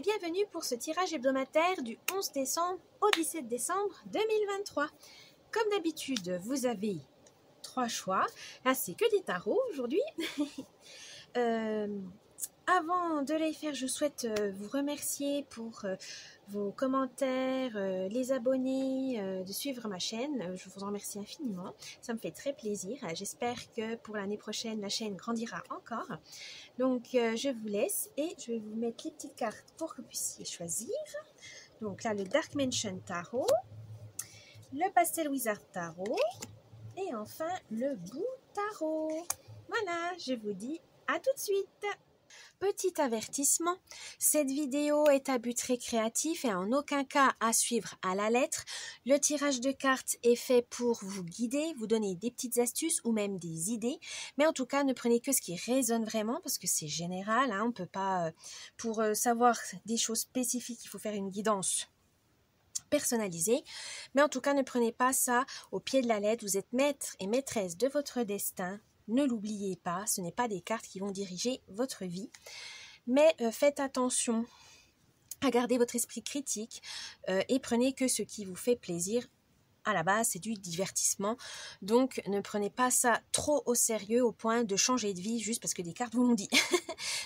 bienvenue pour ce tirage hebdomadaire du 11 décembre au 17 décembre 2023. Comme d'habitude, vous avez 3 choix. Là, c'est que des tarots aujourd'hui. Avant de les faire, je souhaite vous remercier pour vos commentaires, les abonnés, de suivre ma chaîne. Je vous en remercie infiniment. Ça me fait très plaisir. J'espère que pour l'année prochaine, la chaîne grandira encore. Donc, je vous laisse et je vais vous mettre les petites cartes pour que vous puissiez choisir. Donc là, le Dark Mansion Tarot, le Pastel Wizard Tarot et enfin le Boo Tarot. Voilà, je vous dis à tout de suite. Petit avertissement, cette vidéo est à but récréatif et en aucun cas à suivre à la lettre. Le tirage de cartes est fait pour vous guider, vous donner des petites astuces ou même des idées. Mais en tout cas, ne prenez que ce qui résonne vraiment parce que c'est général. On ne peut pas, pour savoir des choses spécifiques, il faut faire une guidance personnalisée. Mais en tout cas, ne prenez pas ça au pied de la lettre. Vous êtes maître et maîtresse de votre destin. Ne l'oubliez pas, ce n'est pas des cartes qui vont diriger votre vie. Mais faites attention à garder votre esprit critique et prenez que ce qui vous fait plaisir. À la base, c'est du divertissement. Donc, ne prenez pas ça trop au sérieux au point de changer de vie juste parce que des cartes vous l'ont dit.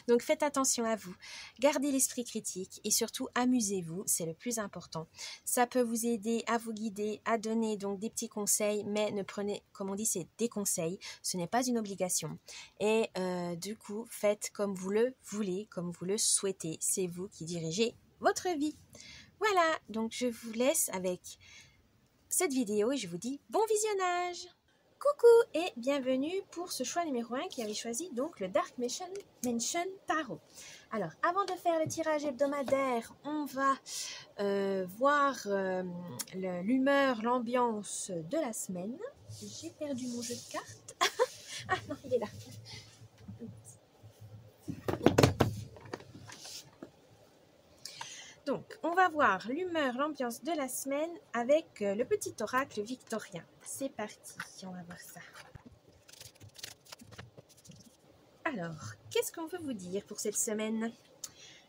Donc, faites attention à vous. Gardez l'esprit critique et surtout, amusez-vous. C'est le plus important. Ça peut vous aider à vous guider, à donner donc des petits conseils, mais ne prenez, comme on dit, c'est des conseils. Ce n'est pas une obligation. Et du coup, faites comme vous le voulez, comme vous le souhaitez. C'est vous qui dirigez votre vie. Voilà, donc je vous laisse avec cette vidéo et je vous dis bon visionnage. Coucou et bienvenue pour ce choix numéro 1 qui avait choisi donc le Dark Mansion Tarot. Alors avant de faire le tirage hebdomadaire, on va voir l'humeur, l'ambiance de la semaine. J'ai perdu mon jeu de cartes. Ah non, il est là. Donc, on va voir l'humeur, l'ambiance de la semaine avec le petit oracle victorien. C'est parti, on va voir ça. Alors, qu'est-ce qu'on veut vous dire pour cette semaine?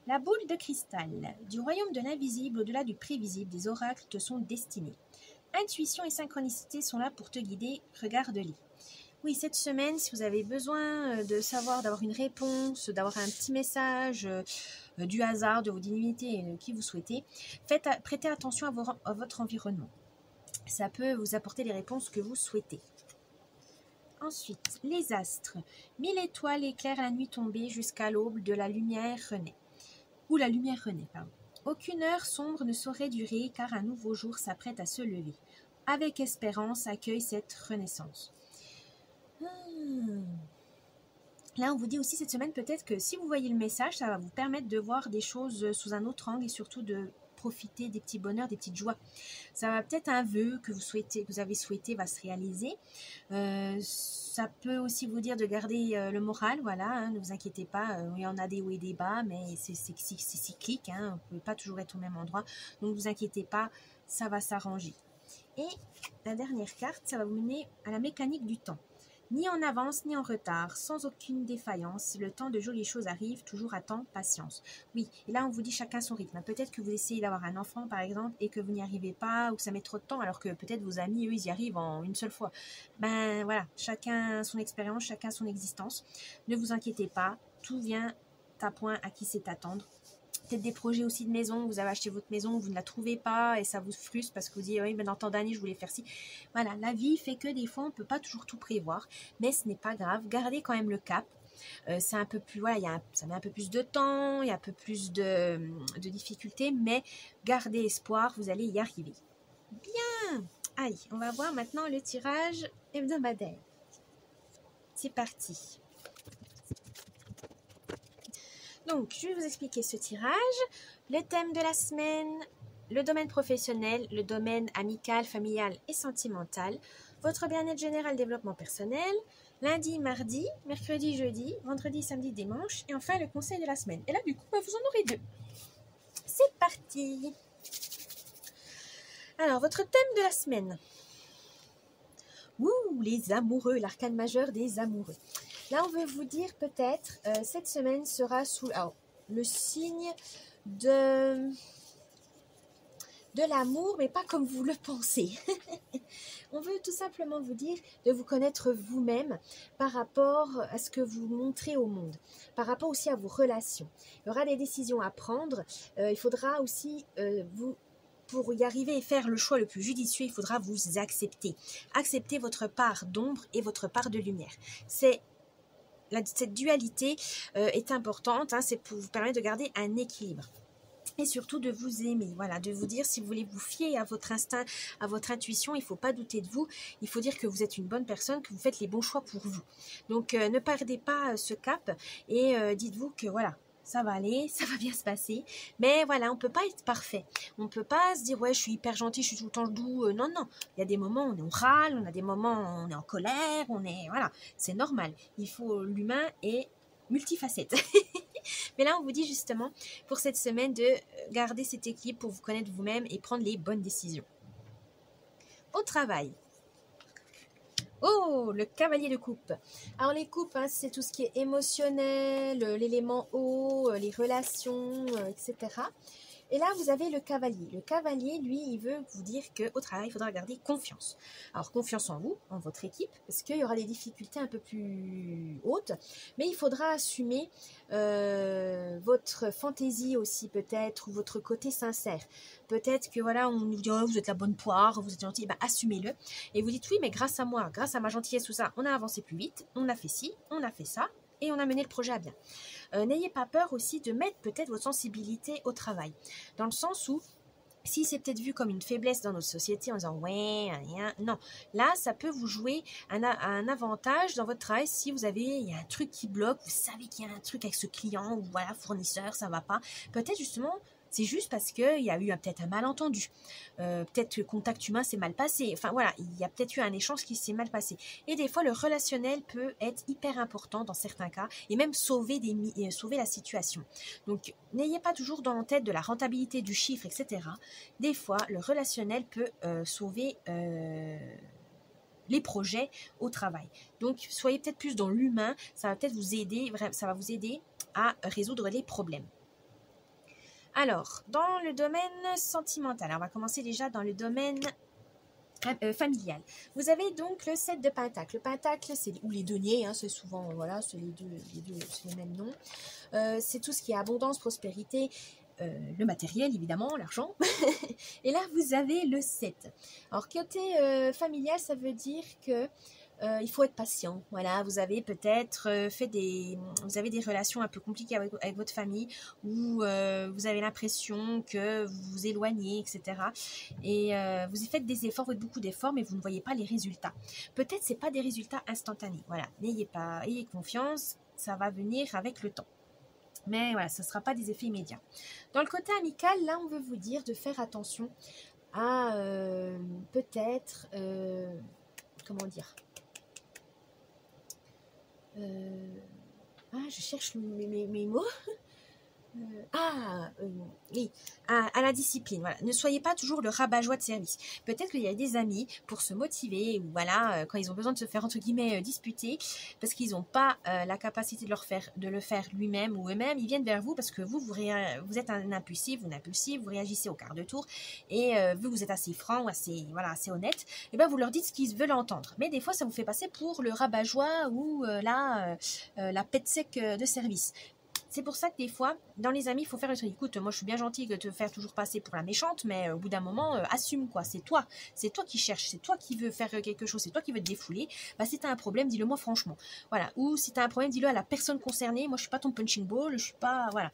La boule de cristal. Du royaume de l'invisible au-delà du prévisible, des oracles te sont destinés. Intuition et synchronicité sont là pour te guider, regarde-les. Oui, cette semaine, si vous avez besoin de savoir, d'avoir une réponse, d'avoir un petit message du hasard, de vos divinités, qui vous souhaitez, prêtez attention à votre environnement. Ça peut vous apporter les réponses que vous souhaitez. Ensuite, les astres. 1000 étoiles éclairent la nuit tombée jusqu'à l'aube de la lumière renaît. Ou la lumière renaît, pardon. Aucune heure sombre ne saurait durer car un nouveau jour s'apprête à se lever. Avec espérance, accueille cette renaissance. Là, on vous dit aussi cette semaine peut-être que si vous voyez le message, ça va vous permettre de voir des choses sous un autre angle et surtout de profiter des petits bonheurs, des petites joies. Ça va peut-être un vœu que vous avez souhaité va se réaliser. Ça peut aussi vous dire de garder le moral, voilà, ne vous inquiétez pas, il y en a des hauts et des bas, mais c'est cyclique, on ne peut pas toujours être au même endroit, donc ne vous inquiétez pas, ça va s'arranger. Et la dernière carte, ça va vous mener à la mécanique du temps. Ni en avance, ni en retard, sans aucune défaillance, le temps de jolies choses arrive, toujours à temps, patience. Oui, et là on vous dit chacun son rythme. Peut-être que vous essayez d'avoir un enfant par exemple et que vous n'y arrivez pas ou que ça met trop de temps alors que peut-être vos amis, eux, ils y arrivent en une seule fois. Ben voilà, chacun son expérience, chacun son existence. Ne vous inquiétez pas, tout vient à point à qui sait attendre. Peut-être des projets aussi de maison, vous avez acheté votre maison, vous ne la trouvez pas et ça vous frustre parce que vous dites oui mais dans tant d'années je voulais faire ci. Voilà, la vie fait que des fois on ne peut pas toujours tout prévoir, mais ce n'est pas grave, gardez quand même le cap. C'est un peu plus, voilà, ça met un peu plus de temps, il y a un peu plus de difficultés, mais gardez espoir, vous allez y arriver. Bien, allez, on va voir maintenant le tirage hebdomadaire. C'est parti. Donc, je vais vous expliquer ce tirage, le thème de la semaine, le domaine professionnel, le domaine amical, familial et sentimental, votre bien-être général, développement personnel, lundi, mardi, mercredi, jeudi, vendredi, samedi, dimanche, et enfin le conseil de la semaine. Et là, du coup, vous en aurez 2. C'est parti. Alors, votre thème de la semaine. Ouh, les amoureux, l'arcane majeur des amoureux. Là, on veut vous dire peut-être, cette semaine sera sous le signe de l'amour, mais pas comme vous le pensez. On veut tout simplement vous dire de vous connaître vous-même par rapport à ce que vous montrez au monde, par rapport aussi à vos relations. Il y aura des décisions à prendre. Il faudra aussi pour y arriver et faire le choix le plus judicieux, il faudra vous accepter. Accepter votre part d'ombre et votre part de lumière. Cette dualité est importante, hein, c'est pour vous permettre de garder un équilibre. Et surtout de vous aimer, voilà, de vous dire si vous voulez vous fier à votre instinct, à votre intuition, il ne faut pas douter de vous, il faut dire que vous êtes une bonne personne, que vous faites les bons choix pour vous. Donc ne perdez pas ce cap et dites-vous que voilà, ça va aller, ça va bien se passer, mais voilà, on ne peut pas être parfait, on ne peut pas se dire ouais je suis hyper gentil, je suis tout le temps doux, non, non, il y a des moments où on râle, on a des moments où on est en colère, voilà, c'est normal, l'humain est multifacette. Mais là, on vous dit justement pour cette semaine de garder cet équilibre pour vous connaître vous-même et prendre les bonnes décisions. Au travail. Oh, le cavalier de coupe. Alors les coupes, hein, c'est tout ce qui est émotionnel, l'élément eau, les relations, etc. Et là, vous avez le cavalier. Le cavalier, lui, il veut vous dire qu'au travail, il faudra garder confiance. Alors, confiance en vous, en votre équipe, parce qu'il y aura des difficultés un peu plus hautes, mais il faudra assumer votre fantaisie aussi, peut-être, ou votre côté sincère. Peut-être que, voilà, on nous dit, oh, vous êtes la bonne poire, vous êtes gentil, ben, assumez-le. Et vous dites, oui, mais grâce à moi, grâce à ma gentillesse, tout ça, on a avancé plus vite, on a fait ci, on a fait ça, et on a mené le projet à bien. N'ayez pas peur aussi de mettre peut-être votre sensibilité au travail. Dans le sens où, si c'est peut-être vu comme une faiblesse dans notre société en disant ouais, rien, non. Là, ça peut vous jouer un avantage dans votre travail si il y a un truc qui bloque, vous savez qu'il y a un truc avec ce client ou voilà, fournisseur, ça va pas. Peut-être justement, c'est juste parce qu'il y a eu peut-être un malentendu. Peut-être que le contact humain s'est mal passé. Enfin voilà, il y a peut-être eu un échange qui s'est mal passé. Et des fois, le relationnel peut être hyper important dans certains cas et même sauver la situation. Donc, n'ayez pas toujours dans la tête de la rentabilité du chiffre, etc. Des fois, le relationnel peut sauver les projets au travail. Donc, soyez peut-être plus dans l'humain. Ça va peut-être vous aider, ça va vous aider à résoudre les problèmes. Alors, dans le domaine sentimental, on va commencer déjà dans le domaine familial. Vous avez donc le 7 de Pentacle. Le Pentacle, ou les deniers, hein, c'est souvent, voilà, c'est les deux, c'est le même nom. C'est tout ce qui est abondance, prospérité, le matériel, évidemment, l'argent. Et là, vous avez le 7. Alors, côté familial, ça veut dire que il faut être patient. Voilà, vous avez peut-être vous avez des relations un peu compliquées avec votre famille où vous avez l'impression que vous vous éloignez, etc. Et vous faites des efforts, vous faites beaucoup d'efforts, mais vous ne voyez pas les résultats. Peut-être c'est pas des résultats instantanés. Voilà, ayez confiance, ça va venir avec le temps. Mais voilà, ce ne sera pas des effets immédiats. Dans le côté amical, là, on veut vous dire de faire attention à peut-être, comment dire, je cherche mes mots. Oui, à la discipline. Voilà. Ne soyez pas toujours le rabat-joie de service. Peut-être qu'il y a des amis pour se motiver ou voilà, quand ils ont besoin de se faire entre guillemets disputer parce qu'ils n'ont pas la capacité de le faire lui-même ou eux-mêmes, ils viennent vers vous parce que vous êtes un impulsif, vous réagissez au quart de tour et vous êtes assez franc ou assez honnête, et ben vous leur dites ce qu'ils veulent entendre. Mais des fois, ça vous fait passer pour le rabat-joie ou la pète sec de service. C'est pour ça que des fois, dans les amis, il faut faire le truc. Écoute, moi je suis bien gentille de te faire toujours passer pour la méchante, mais au bout d'un moment, assume quoi. C'est toi qui cherches, c'est toi qui veux faire quelque chose, c'est toi qui veux te défouler. Bah, si t'as un problème, dis-le moi franchement. Voilà. Ou si t'as un problème, dis-le à la personne concernée. Moi je suis pas ton punching ball, je suis pas. Voilà.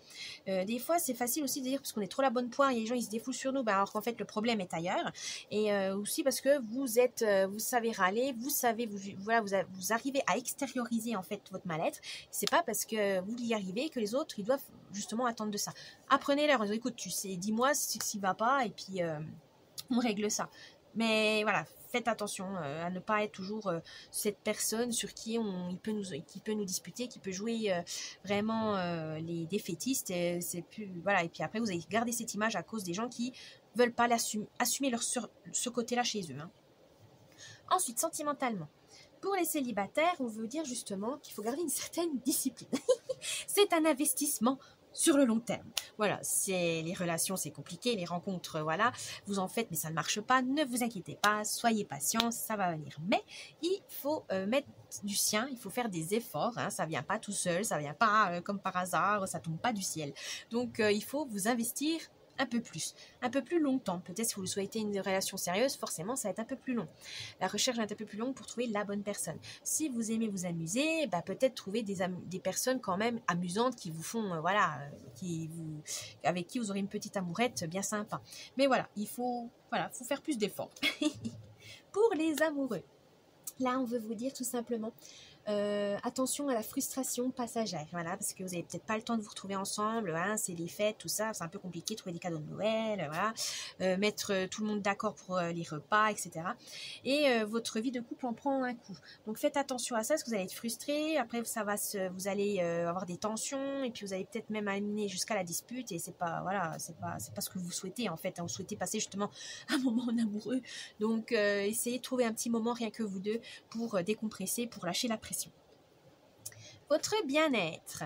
Des fois, c'est facile aussi de dire parce qu'on est trop la bonne poire et les gens ils se défoulent sur nous, bah, alors qu'en fait le problème est ailleurs. Et aussi parce que vous savez râler, vous arrivez à extérioriser en fait votre mal-être. C'est pas parce que vous y arrivez que les autres, ils doivent justement attendre de ça. Apprenez-leur, écoute, tu sais, dis-moi si ça va pas et puis on règle ça. Mais voilà, faites attention à ne pas être toujours cette personne sur qui qui peut nous disputer, qui peut jouer vraiment les défaitistes. Et puis après, vous allez garder cette image à cause des gens qui veulent pas assumer ce côté-là chez eux. Hein. Ensuite, sentimentalement. Pour les célibataires, on veut dire justement qu'il faut garder une certaine discipline. C'est un investissement sur le long terme. Voilà, c'est les relations, c'est compliqué, les rencontres, voilà, vous en faites, mais ça ne marche pas. Ne vous inquiétez pas, soyez patient, ça va venir. Mais il faut mettre du sien, il faut faire des efforts. Hein, ça vient pas tout seul, ça vient pas comme par hasard, ça tombe pas du ciel. Donc il faut vous investir un peu plus longtemps. Peut-être si vous souhaitez une relation sérieuse, forcément, ça va être un peu plus long. La recherche va être un peu plus longue pour trouver la bonne personne. Si vous aimez vous amuser, bah, peut-être trouver des personnes quand même amusantes qui vous font, avec qui vous aurez une petite amourette bien sympa. Mais voilà, il faut faire plus d'efforts. Pour les amoureux, là, on veut vous dire tout simplement, attention à la frustration passagère, voilà, parce que vous n'avez peut-être pas le temps de vous retrouver ensemble, hein, c'est les fêtes, tout ça, c'est un peu compliqué, trouver des cadeaux de Noël, voilà, mettre tout le monde d'accord pour les repas, etc. Et votre vie de couple en prend un coup. Donc faites attention à ça, parce que vous allez être frustré, après vous allez avoir des tensions, et puis vous allez peut-être même amener jusqu'à la dispute, et c'est pas ce que vous souhaitez en fait, hein, vous souhaitez passer justement un moment en amoureux, donc essayez de trouver un petit moment rien que vous deux pour décompresser, pour lâcher la pression. Votre bien-être.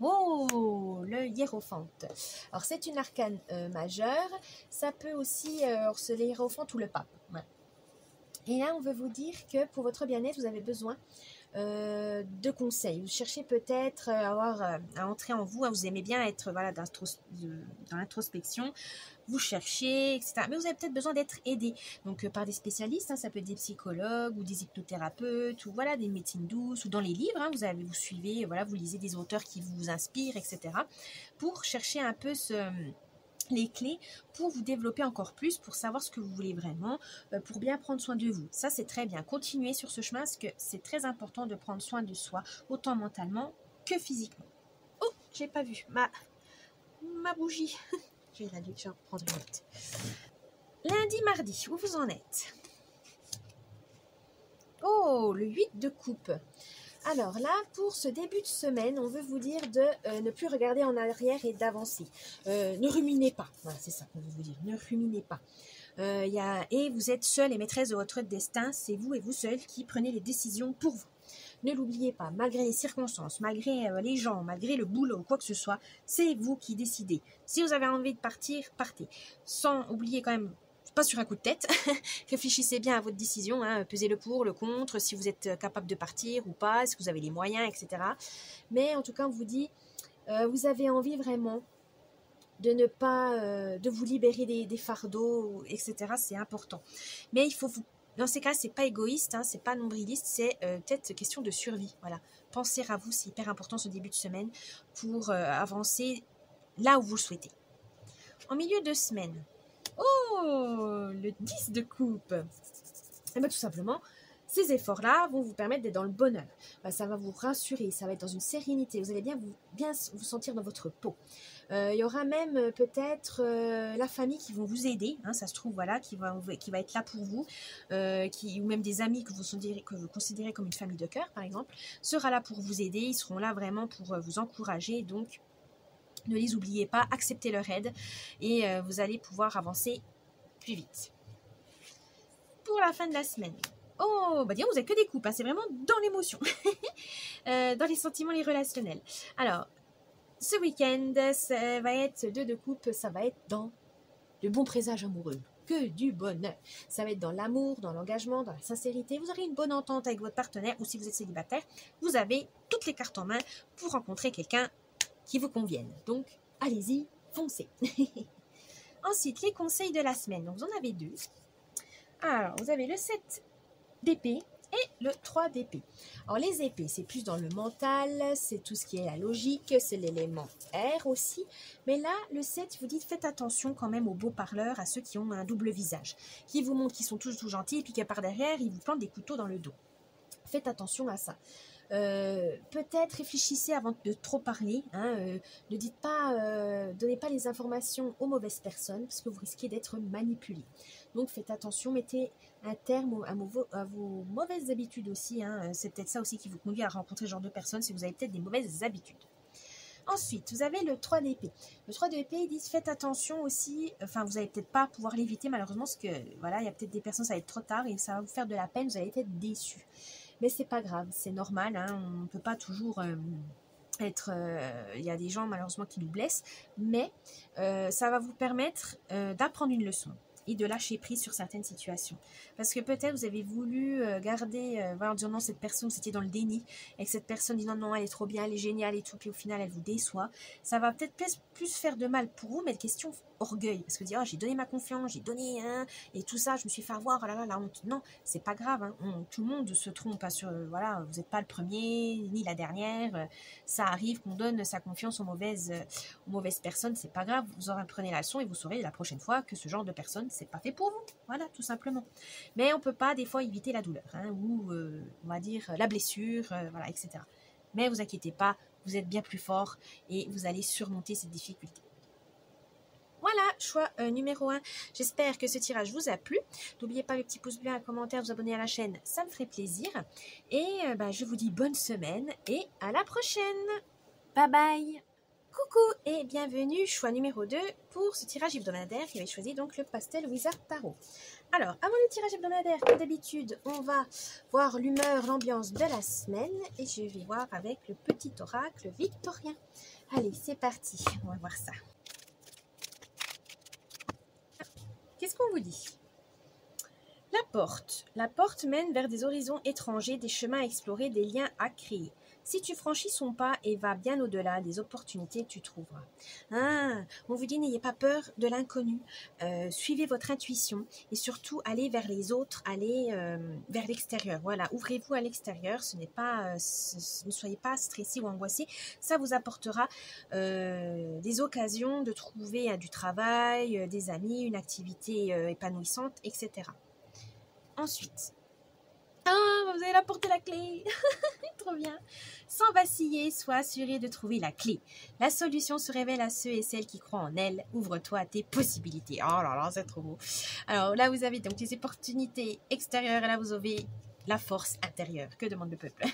Oh, le hiérophante. Alors, c'est une arcane majeure. Ça peut aussi, c'est le hiérophante ou le pape. Voilà. Et là, on veut vous dire que pour votre bien-être, vous avez besoin de conseils. Vous cherchez peut-être à entrer en vous. Hein, vous aimez bien être dans l'introspection. Vous cherchez, etc. Mais vous avez peut-être besoin d'être aidé. Donc, par des spécialistes, hein, ça peut être des psychologues ou des hypnothérapeutes ou voilà, des médecines douces ou dans les livres. Hein, vous suivez, voilà, vous lisez des auteurs qui vous inspirent, etc. pour chercher un peu les clés pour vous développer encore plus, pour savoir ce que vous voulez vraiment, pour bien prendre soin de vous. Ça, c'est très bien. Continuez sur ce chemin parce que c'est très important de prendre soin de soi, autant mentalement que physiquement. Oh, j'ai pas vu ma bougie. Je vais prendre une note. Lundi, mardi, où vous en êtes? Oh, le 8 de coupe. Alors là, pour ce début de semaine, on veut vous dire de ne plus regarder en arrière et d'avancer. Ne ruminez pas. Voilà, c'est ça qu'on veut vous dire. Ne ruminez pas. Et vous êtes seul et maîtresse de votre destin. C'est vous et vous seul qui prenez les décisions pour vous. Ne l'oubliez pas, malgré les circonstances, malgré les gens, malgré le boulot, quoi que ce soit, c'est vous qui décidez. Si vous avez envie de partir, partez. Sans oublier quand même, pas sur un coup de tête, réfléchissez bien à votre décision, hein, pesez le pour, le contre, si vous êtes capable de partir ou pas, est-ce que vous avez les moyens, etc. Mais en tout cas, on vous dit, vous avez envie vraiment de ne pas, de vous libérer des fardeaux, etc. C'est important. Mais il faut vous dans ces cas, c'est pas égoïste, hein, c'est pas nombriliste, c'est peut-être question de survie. Voilà. Pensez à vous, c'est hyper important ce début de semaine pour avancer là où vous le souhaitez. En milieu de semaine, oh, le 10 de coupe. Et bien tout simplement, ces efforts-là vont vous permettre d'être dans le bonheur. Ça va vous rassurer, ça va être dans une sérénité. Vous allez bien vous sentir dans votre peau. Il y aura même peut-être la famille qui vont vous aider, hein, ça se trouve, voilà, qui va être là pour vous, ou même des amis que vous considérez comme une famille de cœur, par exemple, sera là pour vous aider, ils seront là vraiment pour vous encourager, donc ne les oubliez pas, acceptez leur aide et vous allez pouvoir avancer plus vite. Pour la fin de la semaine, oh, bah disons, vous n'avez que des coupes, hein, c'est vraiment dans l'émotion, dans les sentiments, les relationnels. Alors, ce week-end, ça va être 2 de coupe, ça va être dans de bons présages amoureux, que du bonheur. Ça va être dans l'amour, dans l'engagement, dans la sincérité. Vous aurez une bonne entente avec votre partenaire ou si vous êtes célibataire, vous avez toutes les cartes en main pour rencontrer quelqu'un qui vous convienne. Donc, allez-y, foncez. Ensuite, les conseils de la semaine. Donc, vous en avez 2. Alors, vous avez le 7 d'épée et le 3 d'épée. Alors les épées, c'est plus dans le mental, c'est tout ce qui est la logique, c'est l'élément air aussi. Mais là, le 7, il vous dit faites attention quand même aux beaux parleurs, à ceux qui ont un double visage, qui vous montrent qu'ils sont tous tout gentils, et puis que par derrière, ils vous plantent des couteaux dans le dos. Faites attention à ça. Peut-être réfléchissez avant de trop parler, hein, ne dites pas, donnez pas les informations aux mauvaises personnes parce que vous risquez d'être manipulé. Donc faites attention, mettez un terme à vos mauvaises habitudes aussi, hein. C'est peut-être ça aussi qui vous conduit à rencontrer ce genre de personnes si vous avez peut-être des mauvaises habitudes. Ensuite, vous avez le 3 d'épée. Le 3 d'épée, ils disent faites attention aussi, enfin vous n'allez peut-être pas pouvoir l'éviter malheureusement parce que voilà, il y a peut-être des personnes, ça va être trop tard et ça va vous faire de la peine, vous allez être déçus. Mais c'est pas grave, c'est normal, hein, on ne peut pas toujours il y a des gens malheureusement qui nous blessent, mais ça va vous permettre d'apprendre une leçon et de lâcher prise sur certaines situations. Parce que peut-être vous avez voulu garder, voilà, en disant non, cette personne, c'était dans le déni, et que cette personne dit non, non, elle est trop bien, elle est géniale et tout, puis au final, elle vous déçoit. Ça va peut-être plus faire de mal pour vous, mais de question orgueil. Parce que vous dites, oh, j'ai donné ma confiance, j'ai donné, hein, et tout ça, je me suis fait avoir, oh là là, la honte. Non, c'est pas grave, hein, tout le monde se trompe, pas sur, voilà, vous n'êtes pas le premier, ni la dernière, ça arrive qu'on donne sa confiance aux mauvaises personnes, c'est pas grave, vous en apprenez la leçon et vous saurez la prochaine fois que ce genre de personne, c'est pas fait pour vous, voilà, tout simplement. Mais on peut pas des fois éviter la douleur, hein, ou on va dire la blessure, voilà, etc. Mais vous inquiétez pas, vous êtes bien plus fort et vous allez surmonter cette difficulté. Voilà, choix numéro 1. J'espère que ce tirage vous a plu. N'oubliez pas le petit pouce bleu, un commentaire, vous abonner à la chaîne, ça me ferait plaisir. Et je vous dis bonne semaine et à la prochaine. Bye bye. Coucou et bienvenue, choix numéro 2 pour ce tirage hebdomadaire qui avait choisi donc le Pastel Wizard Tarot. Alors, avant le tirage hebdomadaire, comme d'habitude, on va voir l'humeur, l'ambiance de la semaine et je vais voir avec le petit oracle victorien. Allez, c'est parti, on va voir ça. Qu'est-ce qu'on vous dit? La porte. La porte mène vers des horizons étrangers, des chemins à explorer, des liens à créer. Si tu franchis son pas et vas bien au-delà des opportunités que tu trouveras. On vous dit, n'ayez pas peur de l'inconnu. Suivez votre intuition et surtout, allez vers les autres, allez vers l'extérieur. Voilà, ouvrez-vous à l'extérieur. Ne soyez pas stressé ou angoissé. Ça vous apportera des occasions de trouver du travail, des amis, une activité épanouissante, etc. Ensuite, vous allez apporter la clé. Trop bien. Sans vaciller, sois assuré de trouver la clé. La solution se révèle à ceux et celles qui croient en elle. Ouvre-toi à tes possibilités. Oh là là, c'est trop beau. Alors là, vous avez donc les opportunités extérieures et là, vous avez la force intérieure. Que demande le peuple?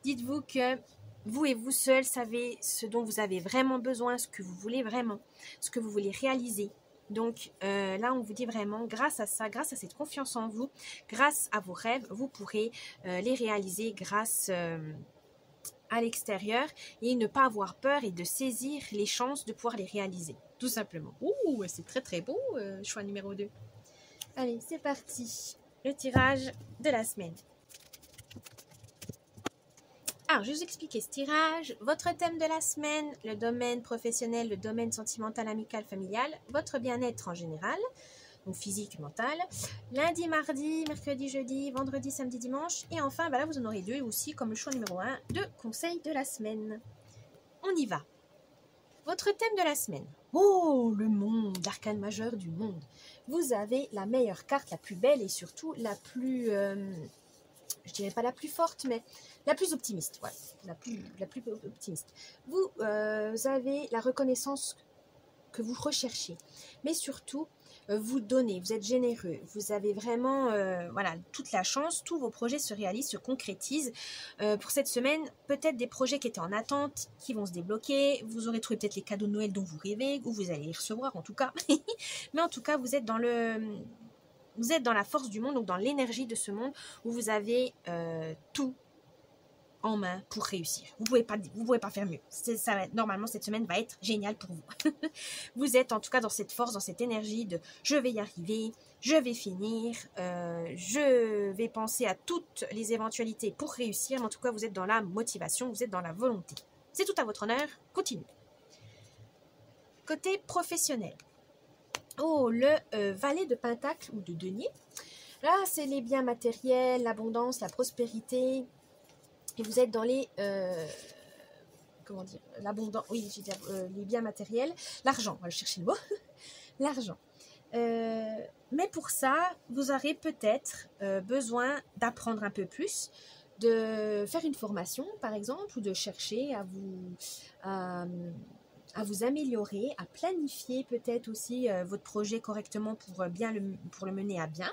Dites-vous que vous et vous seuls savez ce dont vous avez vraiment besoin, ce que vous voulez vraiment, ce que vous voulez réaliser. Donc là, on vous dit vraiment, grâce à ça, grâce à cette confiance en vous, grâce à vos rêves, vous pourrez les réaliser grâce à l'extérieur et ne pas avoir peur et de saisir les chances de pouvoir les réaliser, tout simplement. Ouh, c'est très très beau, choix numéro 2. Allez, c'est parti, le tirage de la semaine. Alors, je vais vous expliquer ce tirage. Votre thème de la semaine, le domaine professionnel, le domaine sentimental, amical, familial, votre bien-être en général, donc physique, mental. Lundi, mardi, mercredi, jeudi, vendredi, samedi, dimanche. Et enfin, là, vous en aurez 2 aussi, comme le choix numéro 1, de conseils de la semaine. On y va. Votre thème de la semaine. Oh, le monde, l'arcane majeur du monde. Vous avez la meilleure carte, la plus belle et surtout la plus... je dirais pas la plus forte, mais la plus optimiste. Voilà, la plus optimiste. Vous avez la reconnaissance que vous recherchez, mais surtout, vous donnez, vous êtes généreux, vous avez vraiment voilà, toute la chance, tous vos projets se réalisent, se concrétisent. Pour cette semaine, peut-être des projets qui étaient en attente, qui vont se débloquer, vous aurez trouvé peut-être les cadeaux de Noël dont vous rêvez, ou vous allez les recevoir en tout cas, mais en tout cas, vous êtes dans la force du monde, donc dans l'énergie de ce monde où vous avez tout en main pour réussir. Vous pouvez pas faire mieux. Normalement, cette semaine va être géniale pour vous. Vous êtes en tout cas dans cette force, dans cette énergie de je vais y arriver, je vais finir, je vais penser à toutes les éventualités pour réussir. Mais en tout cas, vous êtes dans la motivation, vous êtes dans la volonté. C'est tout à votre honneur. Continuez. Côté professionnel. Oh, le valet de pentacle ou de denier. Là, c'est les biens matériels, l'abondance, la prospérité. Et vous êtes dans les... comment dire? L'abondance... Oui, j'ai dit les biens matériels. L'argent, on va chercher le mot. L'argent. Mais pour ça, vous aurez peut-être besoin d'apprendre un peu plus, de faire une formation, par exemple, ou de chercher à vous améliorer, à planifier peut-être aussi votre projet correctement pour le mener à bien.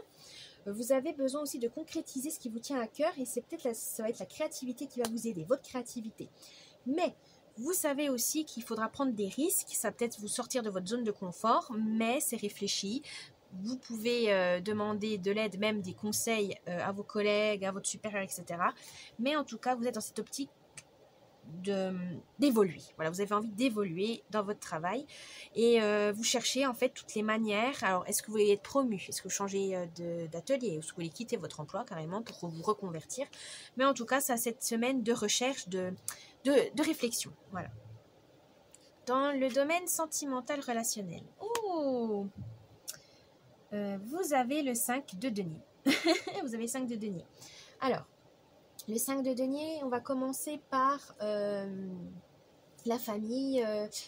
Vous avez besoin aussi de concrétiser ce qui vous tient à cœur et ça va être la créativité qui va vous aider, votre créativité. Mais vous savez aussi qu'il faudra prendre des risques, ça va peut-être vous sortir de votre zone de confort, mais c'est réfléchi. Vous pouvez demander de l'aide, même des conseils à vos collègues, à votre supérieur, etc. Mais en tout cas, vous êtes dans cette optique d'évoluer. Voilà, vous avez envie d'évoluer dans votre travail et vous cherchez en fait toutes les manières. Alors, est-ce que vous voulez être promu? Est-ce que vous changez d'atelier? Est-ce que vous voulez quitter votre emploi carrément pour vous reconvertir? Mais en tout cas, ça, cette semaine de recherche, de réflexion. Voilà. Dans le domaine sentimental relationnel. Oh, vous avez le 5 de denier. Vous avez le 5 de denier. Alors, le 5 de denier, on va commencer par la famille.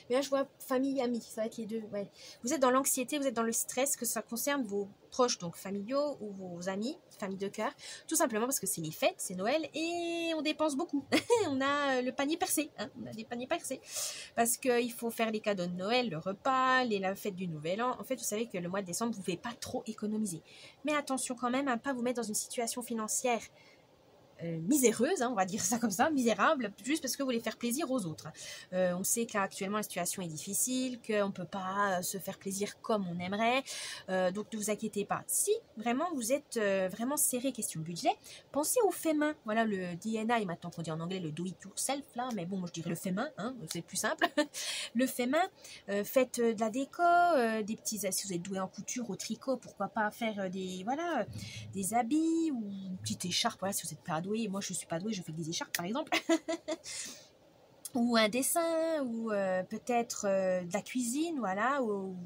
Mais là, je vois famille, amis, ça va être les deux. Ouais. Vous êtes dans l'anxiété, vous êtes dans le stress, que ça concerne vos proches, donc familiaux ou vos amis, famille de cœur. Tout simplement parce que c'est les fêtes, c'est Noël et on dépense beaucoup. On a le panier percé, hein, on a des paniers percés. Parce qu'il faut faire les cadeaux de Noël, le repas, la fête du Nouvel An. En fait, vous savez que le mois de décembre, vous ne pouvez pas trop économiser. Mais attention quand même à ne pas vous mettre dans une situation financière miséreuse, hein, on va dire ça comme ça, misérable, juste parce que vous voulez faire plaisir aux autres. On sait qu'actuellement la situation est difficile, qu'on ne peut pas se faire plaisir comme on aimerait, donc ne vous inquiétez pas. Si vraiment vous êtes vraiment serré question budget, pensez au fait main. Voilà, le DIY, maintenant qu'on dit en anglais le do it yourself, là, mais bon, moi je dirais le fait main, hein, c'est plus simple. Le fait main, faites de la déco, des petits, si vous êtes doué en couture, au tricot, pourquoi pas faire des habits ou une petite écharpe, voilà, si vous n'êtes pas doué. Moi je suis pas douée, je fais des écharpes par exemple. Ou un dessin, ou peut-être de la cuisine, voilà, ou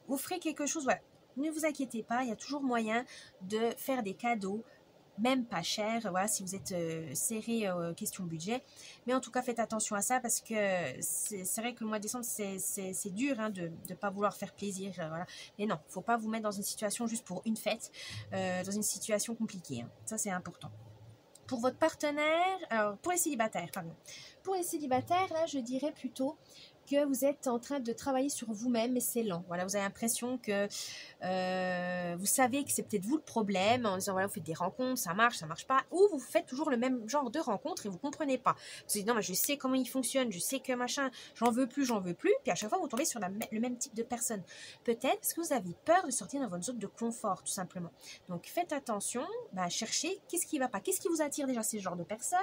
offrez quelque chose, voilà. Ne vous inquiétez pas, il y a toujours moyen de faire des cadeaux, même pas cher, voilà, si vous êtes serré question budget. Mais en tout cas, faites attention à ça parce que c'est vrai que le mois de décembre, c'est dur hein, de ne pas vouloir faire plaisir. Voilà. Mais non, il ne faut pas vous mettre dans une situation juste pour une fête, dans une situation compliquée. Hein. Ça, c'est important. Pour votre partenaire, alors pour les célibataires, pardon. Pour les célibataires, là, je dirais plutôt que vous êtes en train de travailler sur vous-même, mais c'est lent. Voilà, vous avez l'impression que vous savez que c'est peut-être vous le problème, en disant voilà, vous faites des rencontres, ça marche pas, ou vous faites toujours le même genre de rencontres et vous comprenez pas. Vous dites non, mais je sais comment il fonctionne, je sais que machin, j'en veux plus, puis à chaque fois vous tombez sur le même type de personne. Peut-être parce que vous avez peur de sortir dans votre zone de confort, tout simplement. Donc faites attention, cherchez qu'est-ce qui va pas, qu'est-ce qui vous attire déjà ces genres de personnes,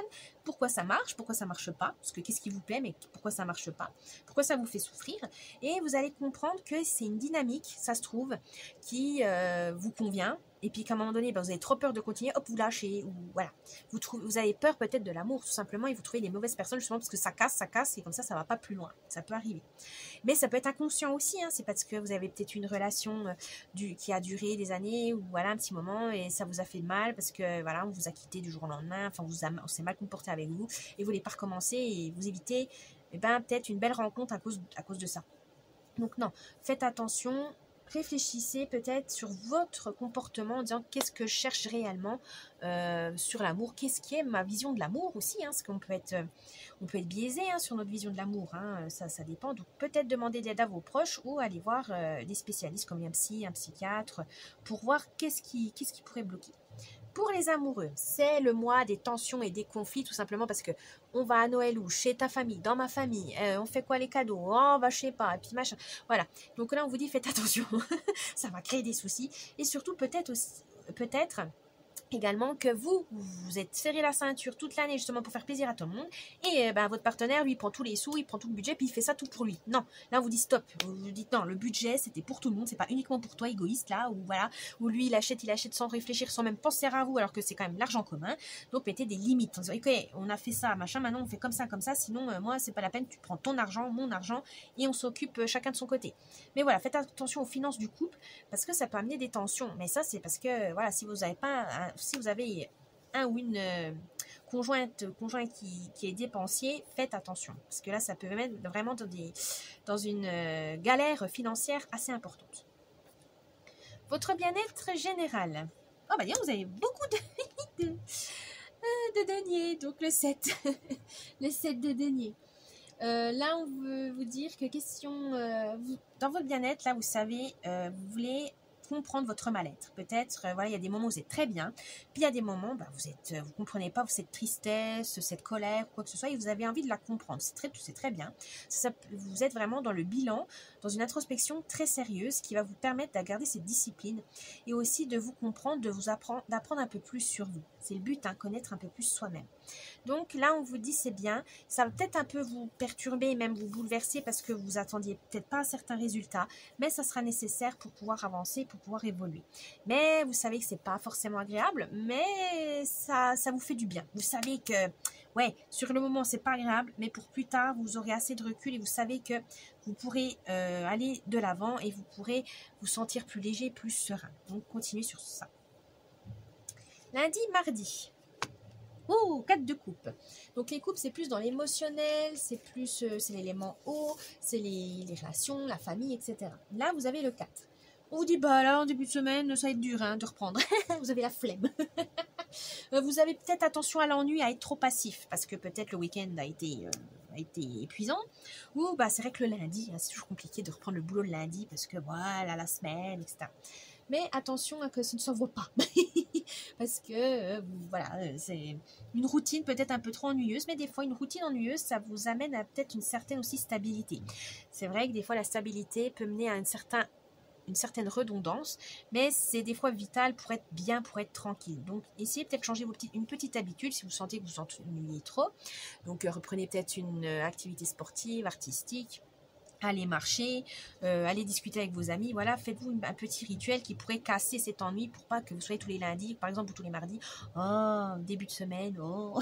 pourquoi ça marche pas, parce que qu'est-ce qui vous plaît, mais pourquoi ça marche pas, pourquoi ça vous fait souffrir, et vous allez comprendre que c'est une dynamique, ça se trouve, qui vous convient, et puis qu'à un moment donné, vous avez trop peur de continuer, hop, vous lâchez, ou voilà. Vous avez peur peut-être de l'amour, tout simplement, et vous trouvez les mauvaises personnes, justement, parce que ça casse, et comme ça va pas plus loin. Ça peut arriver. Mais ça peut être inconscient aussi, hein, c'est parce que vous avez peut-être une relation qui a duré des années, ou voilà, un petit moment, et ça vous a fait mal, parce que voilà, on vous a quitté du jour au lendemain, enfin, on s'est mal comporté avec vous, et vous voulez pas recommencer, et vous évitez, peut-être une belle rencontre à cause de ça. Donc non, faites attention, réfléchissez peut-être sur votre comportement en disant qu'est-ce que je cherche réellement sur l'amour, qu'est-ce qui est ma vision de l'amour aussi, hein, parce qu'on peut être biaisé hein, sur notre vision de l'amour, hein, ça dépend. Donc peut-être demander de l'aide à vos proches ou aller voir des spécialistes comme un psy, un psychiatre, pour voir qu'est-ce qui pourrait bloquer. Pour les amoureux, c'est le mois des tensions et des conflits, tout simplement parce que on va à Noël ou chez ta famille, dans ma famille, on fait quoi les cadeaux, oh bah je sais pas, et puis machin, voilà. Donc là on vous dit faites attention, ça va créer des soucis, et surtout peut-être également que vous êtes serré la ceinture toute l'année justement pour faire plaisir à tout le monde et votre partenaire lui prend tous les sous, il prend tout le budget puis il fait ça tout pour lui. Non, là on vous dit stop, vous dites non, le budget c'était pour tout le monde, c'est pas uniquement pour toi égoïste là, ou voilà, où lui il achète sans réfléchir, sans même penser à vous alors que c'est quand même l'argent commun. Donc mettez des limites en disant ok, on a fait ça machin, maintenant on fait comme ça, sinon moi c'est pas la peine, tu prends ton argent, mon argent et on s'occupe chacun de son côté. Mais voilà, faites attention aux finances du couple parce que ça peut amener des tensions, mais ça c'est parce que voilà, si vous avez un ou une conjoint qui est dépensier, faites attention. Parce que là, ça peut mettre vraiment dans une galère financière assez importante. Votre bien-être général. Oh bah vous avez beaucoup de deniers. Donc le 7. Le 7 de deniers. Là, on veut vous dire que dans votre bien-être, là, vous savez, vous voulez comprendre votre mal-être. Peut-être, il y a des moments où vous êtes très bien, puis il y a des moments, vous comprenez pas cette tristesse, cette colère, quoi que ce soit, et vous avez envie de la comprendre. C'est très bien. Vous êtes vraiment dans le bilan, dans une introspection très sérieuse qui va vous permettre de garder cette discipline et aussi de vous comprendre, d'apprendre un peu plus sur vous. C'est le but, hein, connaître un peu plus soi-même. Donc là, on vous dit c'est bien. Ça va peut-être un peu vous perturber, même vous bouleverser parce que vous attendiez peut-être pas un certain résultat, mais ça sera nécessaire pour pouvoir avancer, pour pouvoir évoluer. Mais vous savez que c'est pas forcément agréable, mais ça vous fait du bien. Vous savez que, ouais, sur le moment, c'est pas agréable, mais pour plus tard, vous aurez assez de recul et vous savez que vous pourrez aller de l'avant et vous pourrez vous sentir plus léger, plus serein. Donc, continuez sur ça. Lundi, mardi. Oh, 4 de coupe. Donc les coupes, c'est plus dans l'émotionnel, c'est plus, c'est l'élément eau, c'est les relations, la famille, etc. Là, vous avez le 4. On vous dit, bah là, en début de semaine, ça va être dur hein, de reprendre. Vous avez la flemme. Vous avez peut-être attention à l'ennui, à être trop passif, parce que peut-être le week-end a été épuisant. Ou bah c'est vrai que le lundi, hein, c'est toujours compliqué de reprendre le boulot le lundi, parce que voilà, la semaine, etc. Mais attention à que ça ne s'envoie pas. Parce que voilà, c'est une routine peut-être un peu trop ennuyeuse, mais des fois une routine ennuyeuse, ça vous amène à peut-être une certaine aussi stabilité. C'est vrai que des fois la stabilité peut mener à une certaine redondance, mais c'est des fois vital pour être bien, pour être tranquille. Donc essayez peut-être de changer une petite habitude si vous sentez que vous ennuyez trop. Donc reprenez peut-être une activité sportive, artistique. Allez marcher, allez discuter avec vos amis, voilà, faites-vous un petit rituel qui pourrait casser cet ennui pour pas que vous soyez tous les lundis, par exemple, ou tous les mardis, oh, début de semaine, oh.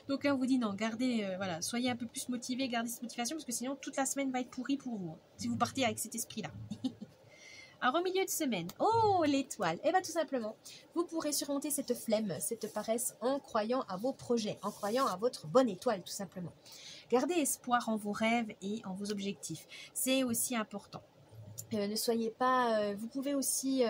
Donc là, on vous dit non, gardez, voilà, soyez un peu plus motivés, gardez cette motivation, parce que sinon, toute la semaine va être pourrie pour vous, hein, si vous partez avec cet esprit-là. Alors, au milieu de semaine, oh, l'étoile, et bien tout simplement, vous pourrez surmonter cette flemme, cette paresse en croyant à vos projets, en croyant à votre bonne étoile, tout simplement. Gardez espoir en vos rêves et en vos objectifs. C'est aussi important. Ne soyez pas... vous pouvez aussi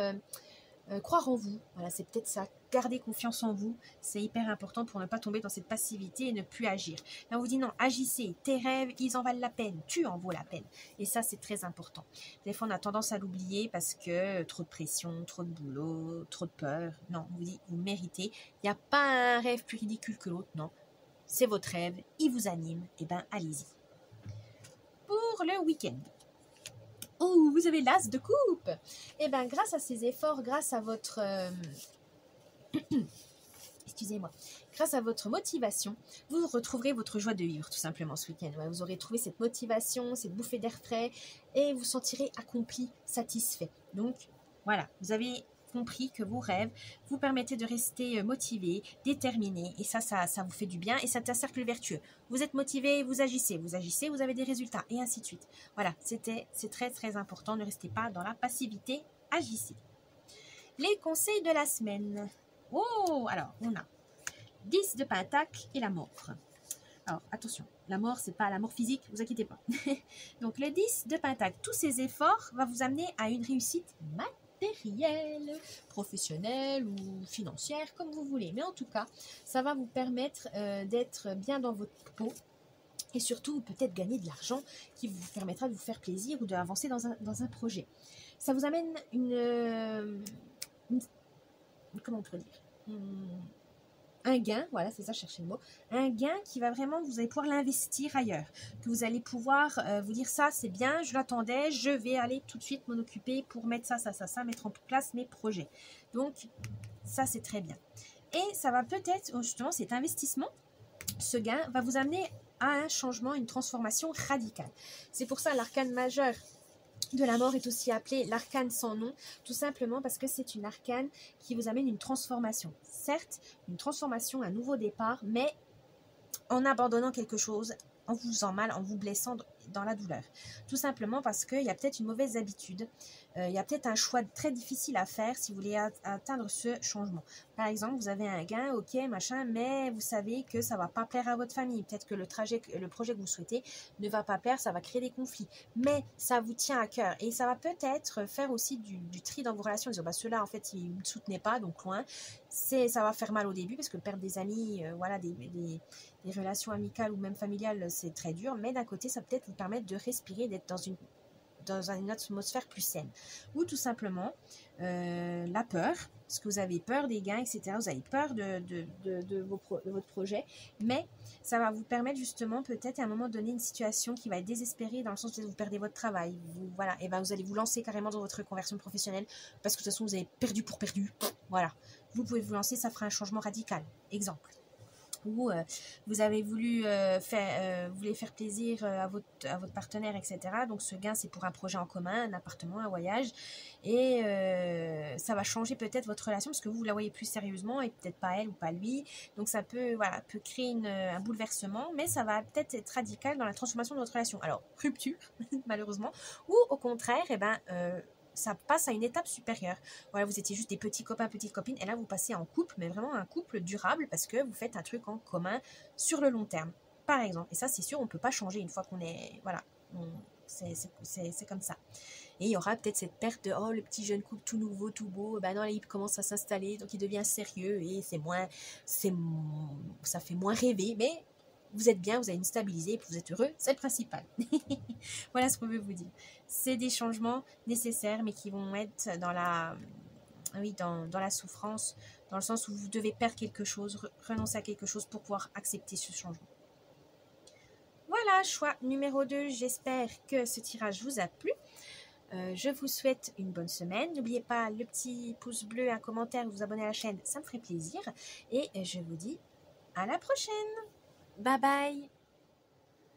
croire en vous. Voilà, c'est peut-être ça. Gardez confiance en vous. C'est hyper important pour ne pas tomber dans cette passivité et ne plus agir. Là, on vous dit non, agissez. Tes rêves, ils en valent la peine. Tu en vaux la peine. Et ça, c'est très important. Des fois, on a tendance à l'oublier parce que trop de pression, trop de boulot, trop de peur. Non, on vous dit, vous méritez. Il n'y a pas un rêve plus ridicule que l'autre. Non. C'est votre rêve, il vous anime, et bien allez-y. Pour le week-end. Oh, vous avez l'as de coupe. Et bien grâce à ces efforts, grâce à votre... excusez-moi. Grâce à votre motivation, vous retrouverez votre joie de vivre tout simplement ce week-end. Vous aurez trouvé cette motivation, cette bouffée d'air frais et vous sentirez accompli, satisfait. Donc voilà, vous avez compris que vos rêves vous permettaient de rester motivé, déterminé et ça vous fait du bien et c'est un cercle vertueux. Vous êtes motivé, vous agissez, vous avez des résultats et ainsi de suite. Voilà, c'est très très important, ne restez pas dans la passivité, agissez. Les conseils de la semaine. Oh, alors on a 10 de pentacle et la mort. Alors, attention, la mort, c'est pas la mort physique, vous inquiétez pas. Donc, le 10 de pentacle, tous ces efforts vont vous amener à une réussite matérielle, professionnelle ou financière, comme vous voulez. Mais en tout cas, ça va vous permettre d'être bien dans votre peau et surtout peut-être gagner de l'argent qui vous permettra de vous faire plaisir ou d'avancer dans un projet. Ça vous amène comment on peut dire un gain, voilà, c'est ça, cherchez le mot, un gain qui va vraiment, vous allez pouvoir l'investir ailleurs, que vous allez pouvoir vous dire ça, c'est bien, je l'attendais, je vais aller tout de suite m'en occuper pour mettre ça, mettre en place mes projets. Donc, ça, c'est très bien. Et ça va peut-être, justement, cet investissement, ce gain va vous amener à un changement, une transformation radicale. C'est pour ça l'arcane majeur de la mort est aussi appelé l'arcane sans nom, tout simplement parce que c'est une arcane qui vous amène une transformation. Certes, une transformation, un nouveau départ, mais en abandonnant quelque chose, en vous faisant mal, en vous blessant dans la douleur. Tout simplement parce qu'il y a peut-être une mauvaise habitude, il y a peut-être un choix très difficile à faire si vous voulez atteindre ce changement. Par exemple, vous avez un gain, ok, machin, mais vous savez que ça ne va pas plaire à votre famille. Peut-être que le projet que vous souhaitez ne va pas plaire, ça va créer des conflits. Mais ça vous tient à cœur et ça va peut-être faire aussi du tri dans vos relations. Bah, ceux-là, en fait, ils ne me soutenaient pas, donc loin. Ça va faire mal au début parce que perdre des amis, voilà, des relations amicales ou même familiales, c'est très dur. Mais d'un côté, ça peut peut-être vous permettre de respirer, d'être dans une atmosphère plus saine. Ou tout simplement la peur, parce que vous avez peur des gains, etc. Vous avez peur de votre projet, mais ça va vous permettre justement peut-être à un moment donné une situation qui va être désespérée dans le sens où vous perdez votre travail. Et ben vous allez vous lancer carrément dans votre reconversion professionnelle parce que de toute façon vous avez perdu pour perdu. Voilà. vous pouvez vous lancer, ça fera un changement radical. Exemple. Ou vous avez voulu vous voulez faire plaisir à votre partenaire, etc. Donc ce gain, c'est pour un projet en commun, un appartement, un voyage. Et ça va changer peut-être votre relation parce que vous la voyez plus sérieusement et peut-être pas elle ou pas lui. Donc ça peut, voilà, peut créer un bouleversement, mais ça va peut-être être radical dans la transformation de votre relation. Alors, rupture, malheureusement. Ou au contraire, eh ben, ça passe à une étape supérieure. Voilà, vous étiez juste des petits copains, petites copines, et là vous passez en couple, mais vraiment un couple durable parce que vous faites un truc en commun sur le long terme, par exemple. Et ça, c'est sûr, on ne peut pas changer une fois qu'on est... Voilà, c'est comme ça. Et il y aura peut-être cette perte de, oh, le petit jeune couple tout nouveau, tout beau, ben non, là, il commence à s'installer, donc il devient sérieux, et ça fait moins rêver, mais vous êtes bien, vous avez une stabilité, et puis vous êtes heureux, c'est le principal. Voilà ce qu'on veut vous dire. C'est des changements nécessaires, mais qui vont être dans la souffrance, dans le sens où vous devez perdre quelque chose, renoncer à quelque chose pour pouvoir accepter ce changement. Voilà, choix numéro 2. J'espère que ce tirage vous a plu. Je vous souhaite une bonne semaine. N'oubliez pas le petit pouce bleu, un commentaire, vous abonner à la chaîne, ça me ferait plaisir. Et je vous dis à la prochaine. Bye bye.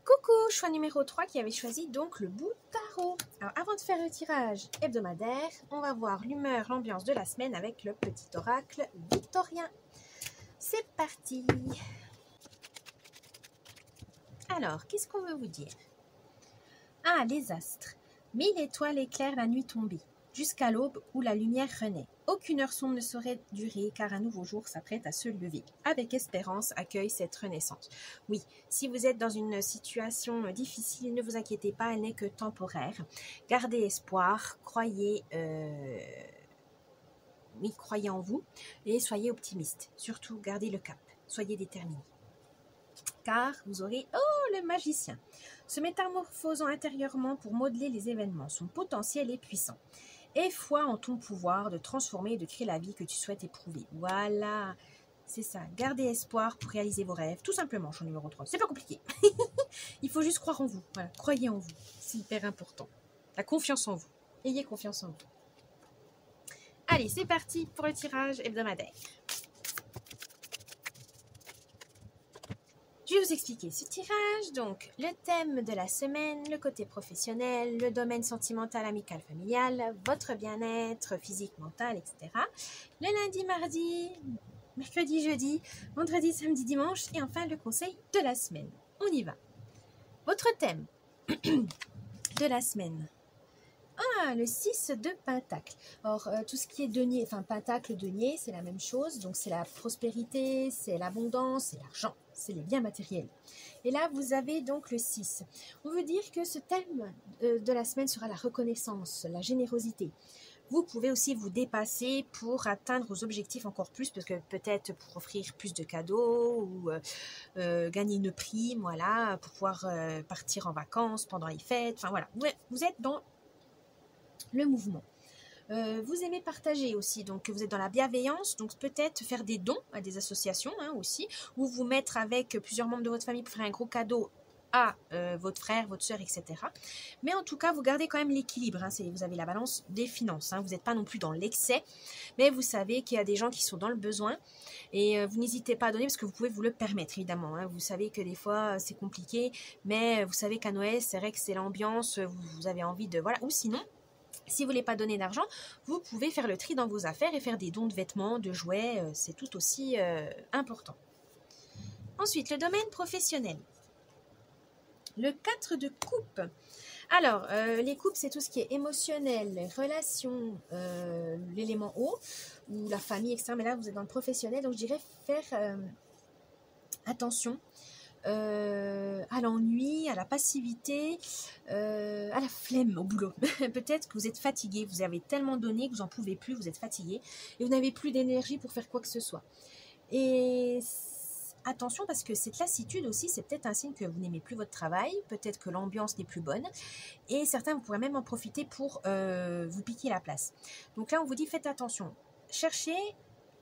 Coucou, choix numéro 3 qui avait choisi donc le bout tarot. Alors avant de faire le tirage hebdomadaire, on va voir l'humeur, l'ambiance de la semaine avec le petit oracle victorien. C'est parti. Alors, qu'est-ce qu'on veut vous dire? Ah, les astres. 1000 étoiles éclairent la nuit tombée, jusqu'à l'aube où la lumière renaît. Aucune heure sombre ne saurait durer, car un nouveau jour s'apprête à se lever. Avec espérance, accueille cette renaissance. Oui, si vous êtes dans une situation difficile, ne vous inquiétez pas, elle n'est que temporaire. Gardez espoir, croyez en vous, et soyez optimiste. Surtout, gardez le cap, soyez déterminés. Car vous aurez, le magicien, se métamorphosant intérieurement pour modeler les événements. Son potentiel est puissant. Aie foi en ton pouvoir de transformer et de créer la vie que tu souhaites éprouver. Voilà, c'est ça. Gardez espoir pour réaliser vos rêves. Tout simplement, choix numéro 3. C'est pas compliqué. Il faut juste croire en vous. Voilà, croyez en vous. C'est hyper important. La confiance en vous. Ayez confiance en vous. Allez, c'est parti pour le tirage hebdomadaire. Je vais vous expliquer ce tirage. Donc, le thème de la semaine, le côté professionnel, le domaine sentimental, amical, familial, votre bien-être physique, mental, etc. Le lundi, mardi, mercredi, jeudi, vendredi, samedi, dimanche et enfin le conseil de la semaine. On y va. Votre thème de la semaine. Ah, le 6 de Pentacle. Or, tout ce qui est denier, enfin Pentacle, denier, c'est la même chose. Donc, c'est la prospérité, c'est l'abondance, c'est l'argent, c'est les biens matériels. Et là, vous avez donc le 6. On veut dire que ce thème de la semaine sera la reconnaissance, la générosité. Vous pouvez aussi vous dépasser pour atteindre vos objectifs encore plus, parce que peut-être pour offrir plus de cadeaux ou gagner une prime, voilà, pour pouvoir partir en vacances pendant les fêtes. Enfin voilà, vous êtes dans le mouvement. Vous aimez partager aussi, donc vous êtes dans la bienveillance, donc peut-être faire des dons à des associations aussi, ou vous mettre avec plusieurs membres de votre famille pour faire un gros cadeau à votre frère, votre soeur, etc. Mais en tout cas, vous gardez quand même l'équilibre, vous avez la balance des finances, vous n'êtes pas non plus dans l'excès, mais vous savez qu'il y a des gens qui sont dans le besoin, et vous n'hésitez pas à donner parce que vous pouvez vous le permettre, évidemment. Vous savez que des fois, c'est compliqué, mais vous savez qu'à Noël, c'est vrai que c'est l'ambiance, vous avez envie de... Voilà, ou sinon... Si vous ne voulez pas donner d'argent, vous pouvez faire le tri dans vos affaires et faire des dons de vêtements, de jouets, c'est tout aussi important. Ensuite, le domaine professionnel. Le 4 de coupe. Alors, les coupes, c'est tout ce qui est émotionnel, les relations, l'élément eau, ou la famille, etc. Mais là, vous êtes dans le professionnel, donc je dirais faire attention. À l'ennui, à la passivité, à la flemme au boulot. Peut-être que vous êtes fatigué, vous avez tellement donné que vous n'en pouvez plus, vous êtes fatigué et vous n'avez plus d'énergie pour faire quoi que ce soit. Et attention parce que cette lassitude aussi, c'est peut-être un signe que vous n'aimez plus votre travail, peut-être que l'ambiance n'est plus bonne et certains, vous pourrez même en profiter pour vous piquer la place. Donc là, on vous dit faites attention, cherchez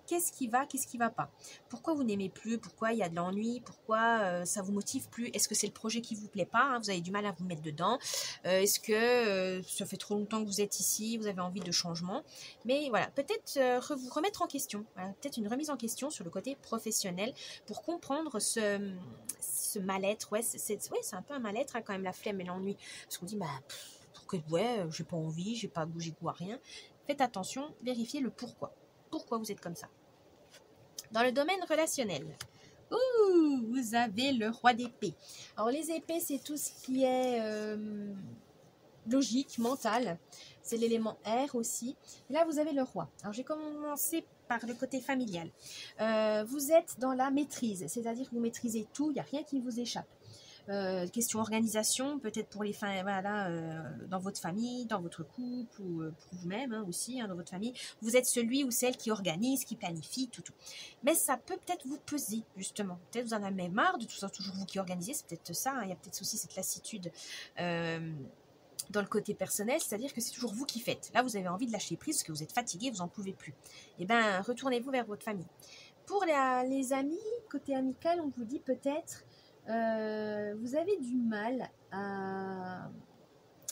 qu'est-ce qui va pas? Pourquoi vous n'aimez plus? Pourquoi il y a de l'ennui? Pourquoi ça vous motive plus? Est-ce que c'est le projet qui vous plaît pas, hein? Vous avez du mal à vous mettre dedans? Est-ce que ça fait trop longtemps que vous êtes ici? Vous avez envie de changement? Mais voilà, peut-être vous remettre en question. Voilà, peut-être une remise en question sur le côté professionnel pour comprendre ce mal-être. Ouais, c'est un peu un mal-être, hein, quand même, la flemme et l'ennui. Parce qu'on dit, bah, ouais, j'ai pas envie, j'ai pas bougé goût à rien. Faites attention, vérifiez le pourquoi. Pourquoi vous êtes comme ça? Dans le domaine relationnel, vous avez le roi d'épée. Alors les épées, c'est tout ce qui est logique, mental. C'est l'élément air aussi. Et là, vous avez le roi. Alors j'ai commencé par le côté familial. Vous êtes dans la maîtrise, c'est-à-dire que vous maîtrisez tout, il n'y a rien qui vous échappe. Question organisation, peut-être pour les fins, voilà, dans votre famille, dans votre couple ou pour vous-même, hein, aussi, hein, dans votre famille, vous êtes celui ou celle qui organise, qui planifie, tout. Mais ça peut peut-être vous peser, justement. Peut-être vous en avez marre de tout ça, toujours vous qui organisez, c'est peut-être ça, hein, il y a peut-être aussi cette lassitude dans le côté personnel, c'est-à-dire que c'est toujours vous qui faites. Là, vous avez envie de lâcher prise parce que vous êtes fatigué, vous n'en pouvez plus. Eh bien, retournez-vous vers votre famille. Pour les amis, côté amical, on vous dit peut-être vous avez du mal à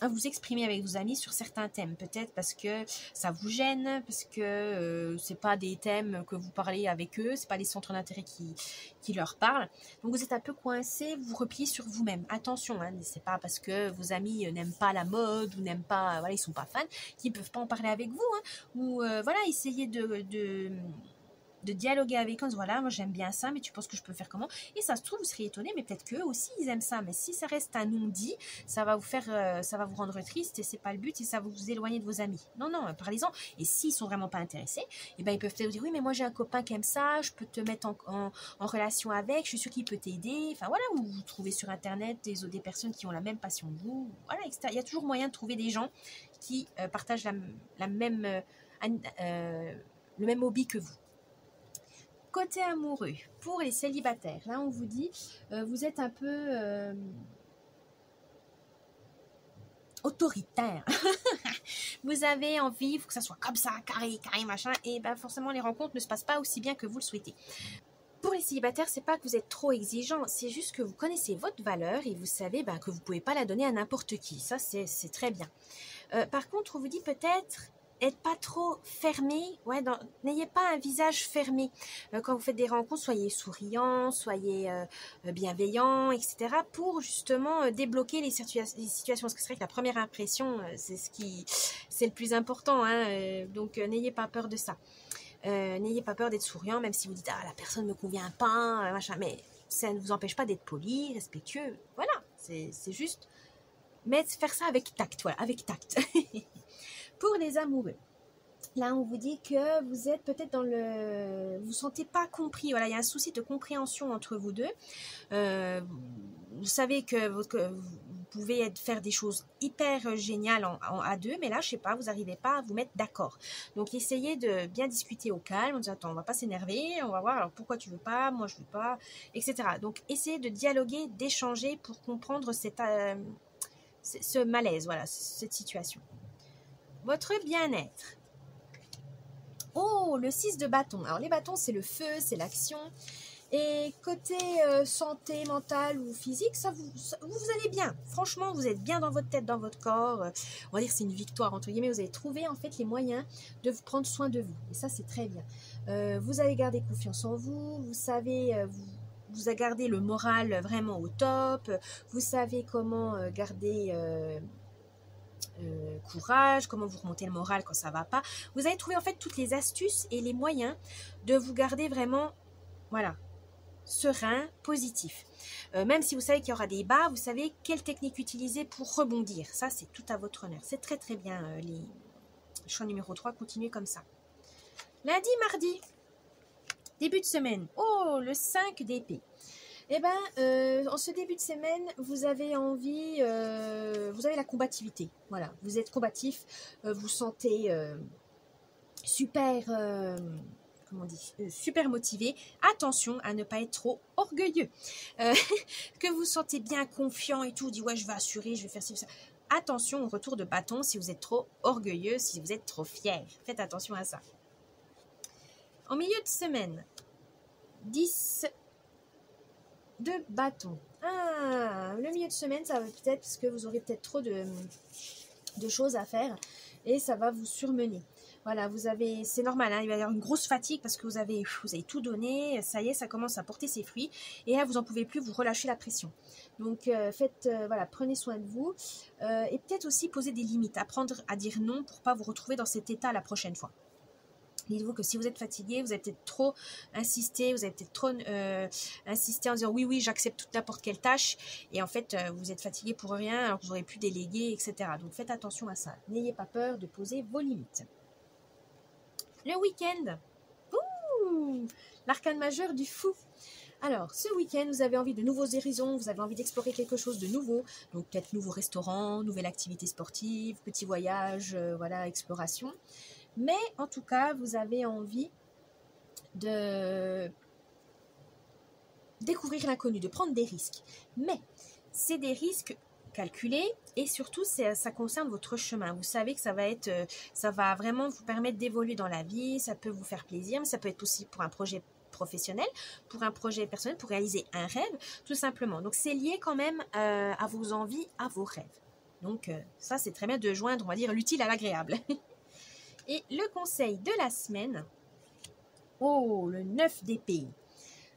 vous exprimer avec vos amis sur certains thèmes, peut-être parce que ça vous gêne, parce que c'est pas des thèmes que vous parlez avec eux, c'est pas les centres d'intérêt qui leur parlent. Donc vous êtes un peu coincé, vous repliez sur vous-même. Attention, hein, c'est pas parce que vos amis n'aiment pas la mode ou n'aiment pas, voilà, ils sont pas fans, qu'ils peuvent pas en parler avec vous, hein, ou voilà, essayez de dialoguer avec eux, voilà, moi j'aime bien ça, mais tu penses que je peux faire comment? Et ça se trouve, vous seriez étonné, mais peut-être qu'eux aussi ils aiment ça. Mais si ça reste un non-dit, ça va vous rendre triste et c'est pas le but et ça va vous éloigner de vos amis. Non, non, parlez-en. Et s'ils sont vraiment pas intéressés, eh ben ils peuvent peut-être vous dire, oui, mais moi j'ai un copain qui aime ça, je peux te mettre en relation avec, je suis sûre qu'il peut t'aider. Enfin voilà, ou vous trouvez sur internet des personnes qui ont la même passion que vous, voilà, etc. Il y a toujours moyen de trouver des gens qui partagent la même, le même hobby que vous. Côté amoureux, pour les célibataires, là on vous dit, vous êtes un peu autoritaire. Vous avez envie que ça soit comme ça, carré, machin, et ben forcément les rencontres ne se passent pas aussi bien que vous le souhaitez. Pour les célibataires, c'est pas que vous êtes trop exigeant, c'est juste que vous connaissez votre valeur et vous savez que vous pouvez pas la donner à n'importe qui. Ça, c'est très bien. Par contre, on vous dit peut-être être pas trop fermé, ouais, n'ayez pas un visage fermé. Quand vous faites des rencontres, soyez souriant, soyez bienveillant, etc. pour justement débloquer les situations. Parce que c'est vrai que la première impression, c'est le plus important, hein, donc n'ayez pas peur de ça. N'ayez pas peur d'être souriant, même si vous dites la personne ne me convient pas, machin, mais ça ne vous empêche pas d'être poli, respectueux. Voilà, c'est juste faire ça avec tact, voilà, avec tact. Pour les amoureux, là on vous dit que vous êtes peut-être vous sentez pas compris, voilà, il y a un souci de compréhension entre vous deux. Vous savez que vous pouvez faire des choses hyper géniales à deux, mais là je sais pas, vous n'arrivez pas à vous mettre d'accord. Donc essayez de bien discuter au calme, en disant attends, on va pas s'énerver, on va voir alors pourquoi tu veux pas, moi je veux pas, etc. Donc essayez de dialoguer, d'échanger pour comprendre ce malaise, voilà, cette situation. Votre bien-être. Oh, le 6 de bâton. Alors les bâtons, c'est le feu, c'est l'action. Et côté santé mentale ou physique, vous allez bien. Franchement, vous êtes bien dans votre tête, dans votre corps. On va dire que c'est une victoire, entre guillemets. Vous avez trouvé en fait les moyens de vous prendre soin de vous. Et ça, c'est très bien. Vous avez gardé confiance en vous. Vous savez... vous avez gardé le moral vraiment au top. Vous savez comment garder... courage, comment vous remonter le moral quand ça va pas. Vous avez trouvé en fait toutes les astuces et les moyens de vous garder vraiment, voilà, serein, positif. Même si vous savez qu'il y aura des bas, vous savez quelle technique utiliser pour rebondir. Ça, c'est tout à votre honneur. C'est très très bien. Les choix numéro 3, continuez comme ça. Lundi, mardi, début de semaine. Oh, le 5 d'épée. Eh bien, en ce début de semaine, vous avez envie, vous avez la combativité. Voilà, vous êtes combatif, vous sentez super, comment on dit, super motivé. Attention à ne pas être trop orgueilleux. Que vous sentez bien confiant et tout, dit ouais, je vais assurer, je vais faire ci, ça. Attention au retour de bâton si vous êtes trop orgueilleux, si vous êtes trop fier. Faites attention à ça. En milieu de semaine, 10 de bâton. Ah, le milieu de semaine, ça va peut-être parce que vous aurez peut-être trop de choses à faire et ça va vous surmener. Voilà, c'est normal, hein, il va y avoir une grosse fatigue parce que vous avez tout donné, ça y est, ça commence à porter ses fruits et là, vous n'en pouvez plus, vous relâchez la pression. Donc, voilà, prenez soin de vous et peut-être aussi poser des limites, apprendre à dire non pour pas vous retrouver dans cet état la prochaine fois. Dites-vous que si vous êtes fatigué, vous avez peut-être trop insisté, vous avez peut-être trop insisté en disant oui, j'accepte toute n'importe quelle tâche et en fait, vous êtes fatigué pour rien alors que vous aurez pu déléguer, etc. Donc, faites attention à ça. N'ayez pas peur de poser vos limites. Le week-end, l'arcane majeur du fou. Alors, ce week-end, vous avez envie de nouveaux horizons, vous avez envie d'explorer quelque chose de nouveau. Donc, peut-être nouveau restaurant, nouvelle activité sportive, petit voyage, voilà, exploration. Mais, en tout cas, vous avez envie de découvrir l'inconnu, de prendre des risques. Mais, c'est des risques calculés et surtout, ça concerne votre chemin. Vous savez que ça va vraiment vous permettre d'évoluer dans la vie, ça peut vous faire plaisir, mais ça peut être aussi pour un projet professionnel, pour un projet personnel, pour réaliser un rêve, tout simplement. Donc, c'est lié quand même à vos envies, à vos rêves. Donc, ça, c'est très bien de joindre, on va dire, l'utile à l'agréable. Et le conseil de la semaine, le 9 d'épée.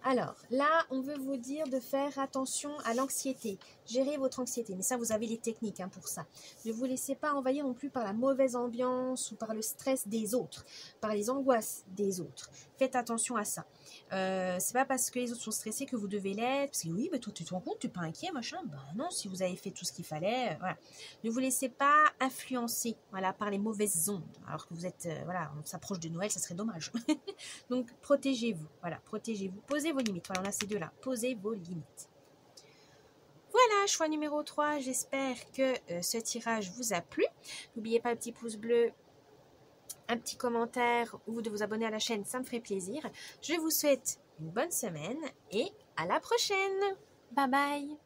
Alors, là, on veut vous dire de faire attention à l'anxiété. Gérez votre anxiété. Mais ça, vous avez les techniques pour ça. Ne vous laissez pas envahir non plus par la mauvaise ambiance ou par le stress des autres, par les angoisses des autres. Faites attention à ça. C'est pas parce que les autres sont stressés que vous devez l'être. Parce que oui, toi, tu te rends compte, tu n'es pas inquiet, machin. Ben non, si vous avez fait tout ce qu'il fallait. Voilà. Ne vous laissez pas influencer par les mauvaises ondes. Alors que vous êtes, on s'approche de Noël, ça serait dommage. Donc, protégez-vous. Voilà, protégez-vous. Posez vos limites. Voilà, on a ces deux-là. Posez vos limites. Voilà, choix numéro 3. J'espère que ce tirage vous a plu. N'oubliez pas le petit pouce bleu, un petit commentaire ou de vous abonner à la chaîne, ça me ferait plaisir. Je vous souhaite une bonne semaine et à la prochaine. Bye bye.